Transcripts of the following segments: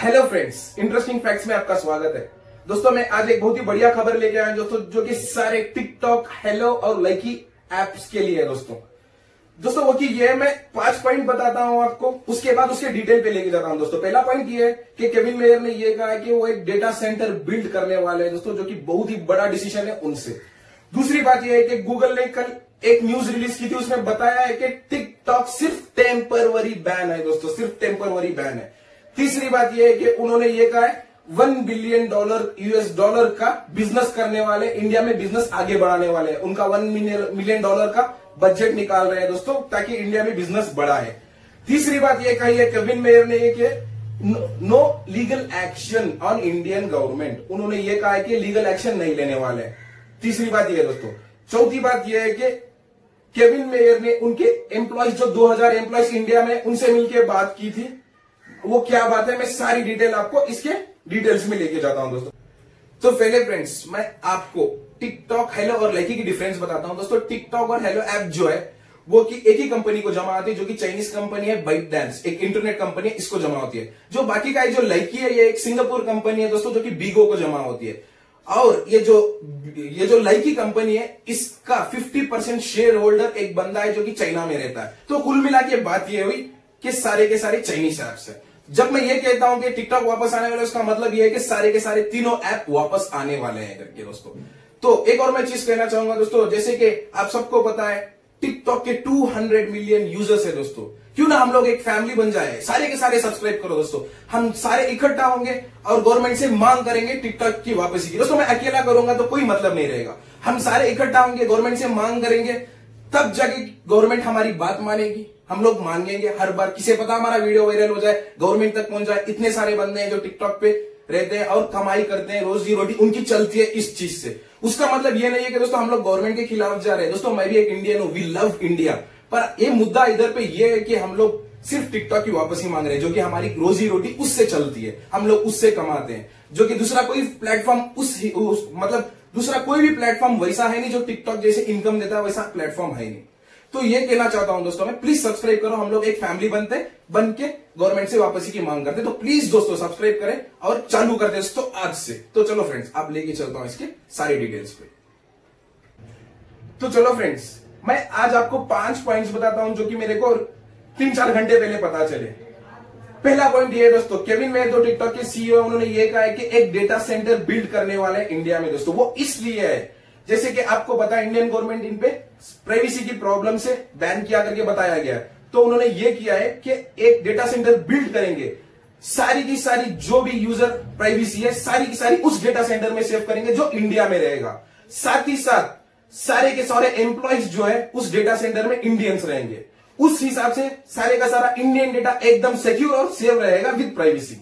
Hello friends, interesting facts में आपका स्वागत है। दोस्तों मैं आज एक बहुत ही बढ़िया खबर लेके आया दोस्तों, जो कि सारे टिकटॉक, हेलो और लाइकी एप्स के लिए है दोस्तों वो कि ये मैं 5 पॉइंट बताता हूं आपको, उसके बाद उसके डिटेल पे लेके जाता हूं दोस्तों। पहला पॉइंट ये है कि केविन मेयर ने ये कहा है कि वो एक डेटा सेंटर बिल्ड करने वाले हैं दोस्तों, जो कि बहुत ही बड़ा डिसीजन है उनसे। दूसरी बात यह है कि गूगल ने कल एक न्यूज रिलीज की थी, उसमें बताया है कि टिकटॉक सिर्फ टेम्परवरी बैन है दोस्तों, सिर्फ टेम्परवरी बैन है। तीसरी बात यह है कि उन्होंने ये कहा है $1 बिलियन US का बिजनेस करने वाले, इंडिया में बिजनेस आगे बढ़ाने वाले हैं। उनका $1 मिलियन का बजट निकाल रहे हैं दोस्तों, ताकि इंडिया में बिजनेस बढ़ा है। तीसरी बात यह कही है केविन मेयर ने कि no legal action on Indian government, उन्होंने ये कहा है कि लीगल एक्शन नहीं लेने वाले हैं। तीसरी बात यह है दोस्तों। चौथी बात यह है कि केविन मेयर ने उनके एम्प्लॉयज, जो 2000 एम्प्लॉयज इंडिया में, उनसे मिलकर बात की थी। वो क्या बात है, मैं सारी डिटेल आपको इसके डिटेल्स में लेके जाता हूं दोस्तों। तो पहले फ्रेंड्स, मैं आपको टिकटॉक, हेलो और लाइकी की डिफरेंस बताता हूं दोस्तों। टिकटॉक और हेलो ऐप जो है वो कि एक ही कंपनी को जमा होती है, जो कि चाइनीज कंपनी है बाइट डांस, एक इंटरनेट कंपनी है, इसको जमा होती है। जो बाकी का जो लाइकी है, ये एक सिंगापुर कंपनी है दोस्तों, जो कि बीगो को जमा होती है। और ये जो लाइकी कंपनी है, इसका 50% शेयर होल्डर एक बंदा है जो कि चाइना में रहता है। तो कुल मिला के बात ये हुई कि सारे के सारे चाइनीज ऐप्स है। जब मैं ये कहता हूं कि टिकटॉक वापस आने वाला है, उसका मतलब ये है कि सारे के सारे तीनों ऐप वापस आने वाले हैं करके दोस्तों। तो एक और मैं चीज कहना चाहूंगा दोस्तों, जैसे कि आप सबको पता है टिकटॉक के 200 मिलियन यूजर्स है दोस्तों। क्यों ना हम लोग एक फैमिली बन जाए, सारे के सारे सब्सक्राइब करो दोस्तों। हम सारे इकट्ठा होंगे और गवर्नमेंट से मांग करेंगे टिकटॉक की वापसी की। दोस्तों मैं अकेला करूंगा तो कोई मतलब नहीं रहेगा। हम सारे इकट्ठा होंगे, गवर्नमेंट से मांग करेंगे, तब जाके गवर्नमेंट हमारी बात मानेगी। हम लोग मांगेंगे हर बार, किसे पता हमारा वीडियो वायरल हो जाए, गवर्नमेंट तक पहुंच जाए। इतने सारे बंदे हैं जो टिकटॉक पे रहते हैं और कमाई करते हैं, रोजी रोटी उनकी चलती है इस चीज से। उसका मतलब ये नहीं है कि दोस्तों हम लोग गवर्नमेंट के खिलाफ जा रहे हैं। दोस्तों मैं भी एक इंडियन हूं, वी लव इंडिया, पर ये मुद्दा इधर पे ये है कि हम लोग सिर्फ टिकटॉक की वापसी मांग रहे हैं, जो कि हमारी रोजी रोटी उससे चलती है, हम लोग उससे कमाते हैं। जो कि दूसरा कोई प्लेटफॉर्म मतलब दूसरा कोई भी प्लेटफॉर्म वैसा है नहीं जो टिकटॉक जैसे इनकम देता है, वैसा प्लेटफॉर्म है नहीं। तो ये कहना चाहता हूं दोस्तों मैं, प्लीज सब्सक्राइब करो। हम लोग एक फैमिली बन के गवर्नमेंट से वापसी की मांग करते, तो प्लीज दोस्तों सब्सक्राइब करें और चालू करते दोस्तों आज से। तो चलो फ्रेंड्स, आप लेके चलता हूं इसके सारी डिटेल्स पे। तो चलो फ्रेंड्स, मैं आज आपको 5 पॉइंट्स बताता हूं, जो कि मेरे को 3-4 घंटे पहले पता चले। पहला पॉइंट ये है दोस्तों, केविन मेयर जो टिकटॉक के सीईओ, उन्होंने ये कहा है कि एक डेटा सेंटर बिल्ड करने वाले हैं इंडिया में दोस्तों। वो इसलिए है, जैसे कि आपको पता है इंडियन गवर्नमेंट इन पे प्राइवेसी की प्रॉब्लम से बैन किया करके बताया गया है। तो उन्होंने ये किया है कि एक डेटा सेंटर बिल्ड करेंगे, सारी की सारी जो भी यूजर प्राइवेसी है सारी की सारी उस डेटा सेंटर में सेव करेंगे, जो इंडिया में रहेगा। साथ ही साथ सारे के सारे एम्प्लॉयज जो है उस डेटा सेंटर में इंडियंस रहेंगे। उस हिसाब से सारे का सारा इंडियन डेटा एकदम सिक्योर और सेव रहेगा विद प्राइवेसी।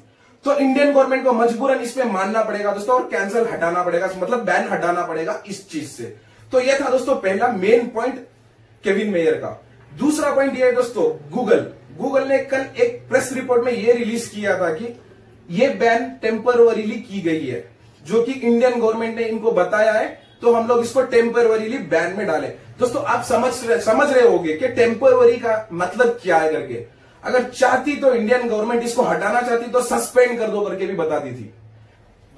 तो इंडियन गवर्नमेंट को मजबूरन इस पे मानना पड़ेगा दोस्तों, और कैंसिल हटाना पड़ेगा, मतलब बैन हटाना पड़ेगा इस चीज से। तो यह था दोस्तों पहला मेन पॉइंट केविन मेयर का। दूसरा पॉइंट यह है दोस्तों, गूगल ने कल एक प्रेस रिपोर्ट में यह रिलीज किया था कि यह बैन टेम्परवरीली की गई है, जो कि इंडियन गवर्नमेंट ने इनको बताया है। तो हम लोग इसको टेम्परवरीली बैन में डालें। दोस्तों आप समझ रहे होंगे कि टेम्परवरी का मतलब क्या है करके। अगर चाहती तो इंडियन गवर्नमेंट इसको हटाना चाहती तो सस्पेंड कर दो करके भी बताती थी,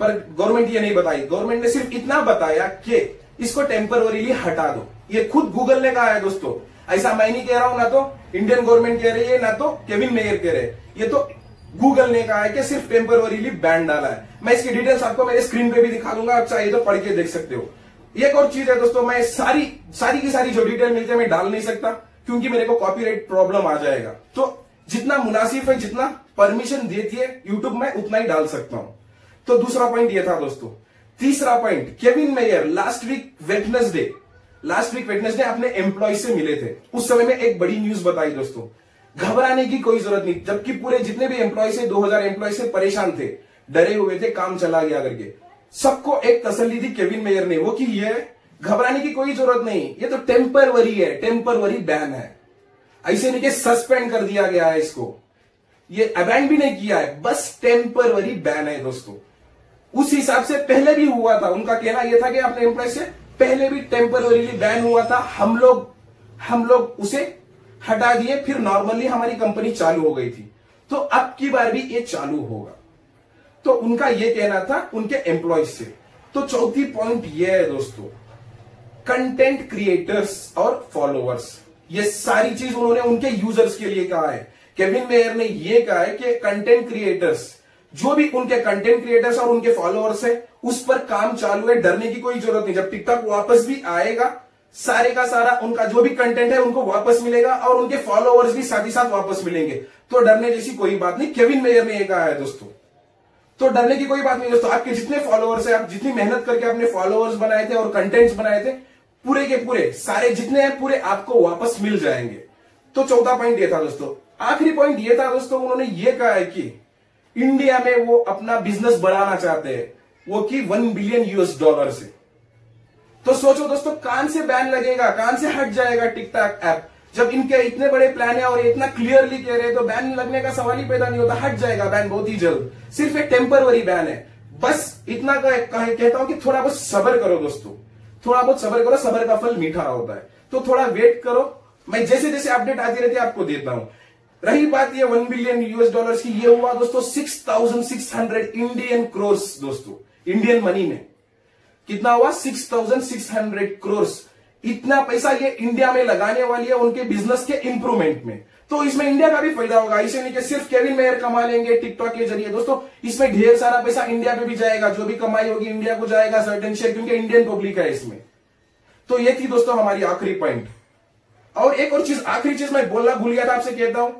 पर गवर्नमेंट ये नहीं बताई। गवर्नमेंट ने सिर्फ इतना बताया कि इसको टेम्परवरीली हटा दो। ये खुद गूगल ने कहा है दोस्तों, ऐसा मैं नहीं कह रहा हूं, ना तो इंडियन गवर्नमेंट कह रही है, ना तो केविन मेयर कह रहे हैं। ये तो गूगल ने कहा है कि सिर्फ टेम्परवरीली बैन डाला है। मैं इसकी डिटेल्स आपको मेरे स्क्रीन पे भी दिखा दूंगा, आप चाहिए तो पढ़ के देख सकते हो। एक और चीज है दोस्तों, मैं सारी की सारी जो डिटेल मिलती है मैं डाल नहीं सकता, क्योंकि मेरे को कॉपीराइट प्रॉब्लम आ जाएगा। तो जितना मुनासिब है, जितना परमिशन देती है यूट्यूब में, उतना ही डाल सकता हूं। तो दूसरा पॉइंट ये था दोस्तों। तीसरा point, Kevin Mayer last week Wednesday अपने एम्प्लॉय से मिले थे। उस समय में एक बड़ी न्यूज बताई दोस्तों, घबराने की कोई जरूरत नहीं। जबकि पूरे जितने भी एम्प्लॉय से 2000 एम्प्लॉय से परेशान थे, डरे हुए थे, काम चला गया करके, सबको एक तसल्ली दी केविन मेयर ने, वो कि ये घबराने की कोई जरूरत नहीं, ये तो टेम्परवरी है, टेम्परवरी बैन है। ऐसे नहीं कि सस्पेंड कर दिया गया है इसको, ये अबैंड भी नहीं किया है, बस टेम्परवरी बैन है दोस्तों। उस हिसाब से पहले भी हुआ था, उनका कहना यह था कि अपने एम्प्लॉय से पहले भी टेम्परवरीली बैन हुआ था, हम लोग उसे हटा दिए, फिर नॉर्मली हमारी कंपनी चालू हो गई थी। तो अब की बार भी ये चालू होगा। तो उनका ये कहना था उनके एम्प्लॉयज से। तो चौथी पॉइंट ये है दोस्तों, कंटेंट क्रिएटर्स और फॉलोअर्स, ये सारी चीज उन्होंने उनके यूजर्स के लिए कहा है। केविन मेयर ने ये कहा है कि कंटेंट क्रिएटर्स, जो भी उनके कंटेंट क्रिएटर्स और उनके फॉलोअर्स है, उस पर काम चालू है, डरने की कोई जरूरत नहीं। जब टिकटॉक वापस भी आएगा, सारे का सारा उनका जो भी कंटेंट है उनको वापस मिलेगा और उनके फॉलोअर्स भी साथ ही साथ वापस मिलेंगे। तो डरने जैसी कोई बात नहीं, केविन मेयर ने ये कहा है दोस्तों। तो डरने की कोई बात नहीं दोस्तों। आपके जितने फॉलोअर्स है, आप जितनी मेहनत करके अपने फॉलोअर्स बनाए थे और कंटेंट्स बनाए थे, पूरे के पूरे सारे जितने हैं पूरे आपको वापस मिल जाएंगे। तो चौथा पॉइंट ये था दोस्तों। आखिरी पॉइंट ये था दोस्तों, उन्होंने ये कहा है कि इंडिया में वो अपना बिजनेस बढ़ाना चाहते हैं, वो कि $1 बिलियन से। तो सोचो दोस्तों, कहां से बैन लगेगा, कहां से हट जाएगा टिकटॉक ऐप। जब इनके इतने बड़े प्लान है और इतना क्लियरली कह रहे हैं, तो बैन लगने का सवाल ही पैदा नहीं होता। हट जाएगा बैन बहुत ही जल्द, सिर्फ एक टेम्पररी बैन है। बस इतना कहता हूं कि थोड़ा बहुत सब्र करो दोस्तों, थोड़ा बहुत सब्र करो, सब्र का फल मीठा होता है। तो थोड़ा वेट करो, मैं जैसे जैसे अपडेट आती रहती है आपको देता हूं। रही बात ये $1 बिलियन की, ये हुआ दोस्तों 6,600 इंडियन करोड़ दोस्तों, इंडियन मनी में कितना हुआ 6,600 करोड़। इतना पैसा ये इंडिया में लगाने वाली है उनके बिजनेस के इंप्रूवमेंट में। तो इसमें इंडिया का भी फायदा होगा। इसे नहीं कि सिर्फ केविन मेयर कमा लेंगे टिकटॉक के जरिए दोस्तों, इसमें ढेर सारा पैसा इंडिया पे भी जाएगा। जो भी कमाई होगी इंडिया को जाएगा सर्टेन शेयर, क्योंकि इंडियन पब्लिक है इसमें। तो ये थी दोस्तों हमारी आखिरी पॉइंट। और एक और चीज, आखिरी चीज मैं बोलना भूल गया था, आपसे कहता हूं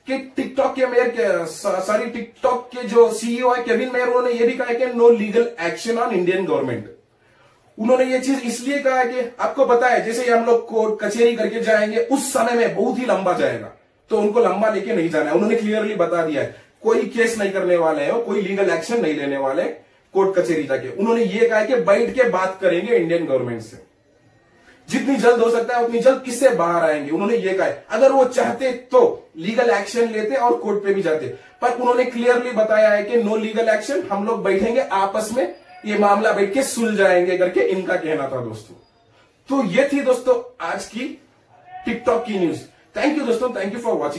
कि टिकटॉक के मेयर के टिकटॉक के जो सीईओ है केविन मेयर, उन्होंने ये भी कहा है कि no legal action on Indian government. उन्होंने ये चीज इसलिए कहा है कि आपको पता है, जैसे हम लोग कोर्ट कचहरी करके जाएंगे उस समय में बहुत ही लंबा जाएगा, तो उनको लंबा लेके नहीं जाना है। उन्होंने क्लियरली बता दिया है, कोई केस नहीं करने वाले हैं, कोई लीगल एक्शन नहीं लेने वाले कोर्ट कचहरी जाके। उन्होंने ये कहा है कि बैठ के बात करेंगे इंडियन गवर्नमेंट से, जितनी जल्द हो सकता है उतनी जल्द इससे बाहर आएंगे। उन्होंने ये कहा है, अगर वो चाहते तो लीगल एक्शन लेते और कोर्ट पे भी जाते, पर उन्होंने क्लियरली बताया है कि नो लीगल एक्शन, हम लोग बैठेंगे आपस में, ये मामला बैठ के सुलझाएंगे करके इनका कहना था दोस्तों। तो ये थी दोस्तों आज की टिकटॉक की न्यूज। थैंक यू दोस्तों, थैंक यू फॉर वॉचिंग।